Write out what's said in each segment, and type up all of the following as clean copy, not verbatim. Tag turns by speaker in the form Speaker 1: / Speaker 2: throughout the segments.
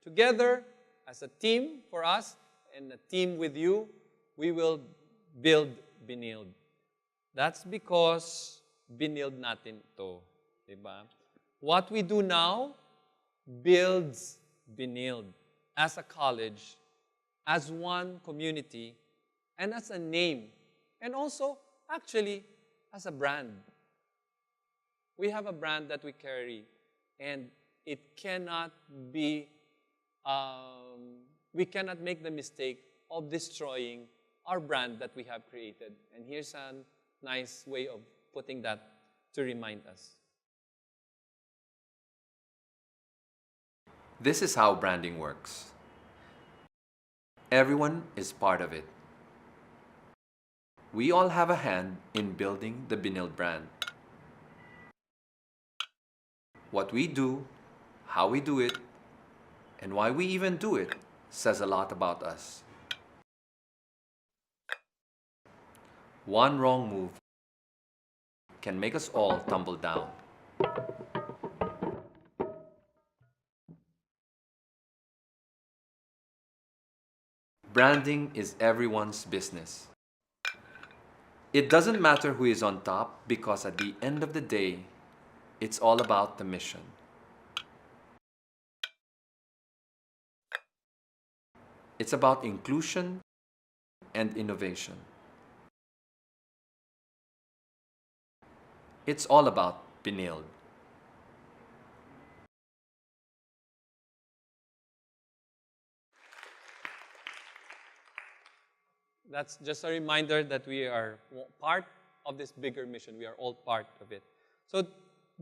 Speaker 1: Together, as a team for us and a team with you, we will build Benilde. That's because Benilde natin to. Diba? What we do now builds Benilde as a college, as one community, and as a name, and also, actually, as a brand. We have a brand that we carry, and it cannot be, we cannot make the mistake of destroying our brand that we have created. And here's a nice way of putting that to remind us.
Speaker 2: This is how branding works. Everyone is part of it. We all have a hand in building the Benilde brand. What we do, how we do it, and why we even do it says a lot about us. One wrong move can make us all tumble down. Branding is everyone's business. It doesn't matter who is on top because at the end of the day, it's all about the mission. It's about inclusion and innovation. It's all about Benilde.
Speaker 1: That's just a reminder that we are part of this bigger mission. We are all part of it. So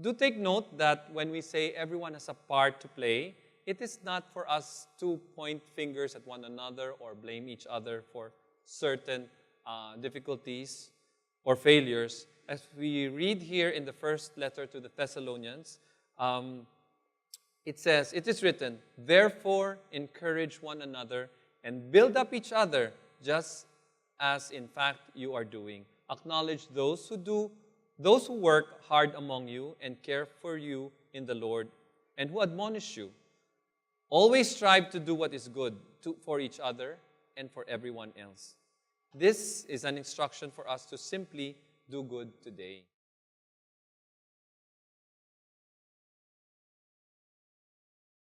Speaker 1: do take note that when we say everyone has a part to play, it is not for us to point fingers at one another or blame each other for certain difficulties or failures. As we read here in the first letter to the Thessalonians, it says, "It is written, therefore encourage one another and build up each other, just as in fact you are doing. Acknowledge those who work hard among you and care for you in the Lord, and who admonish you. Always strive to do what is good for each other and for everyone else." This is an instruction for us to simply do good today.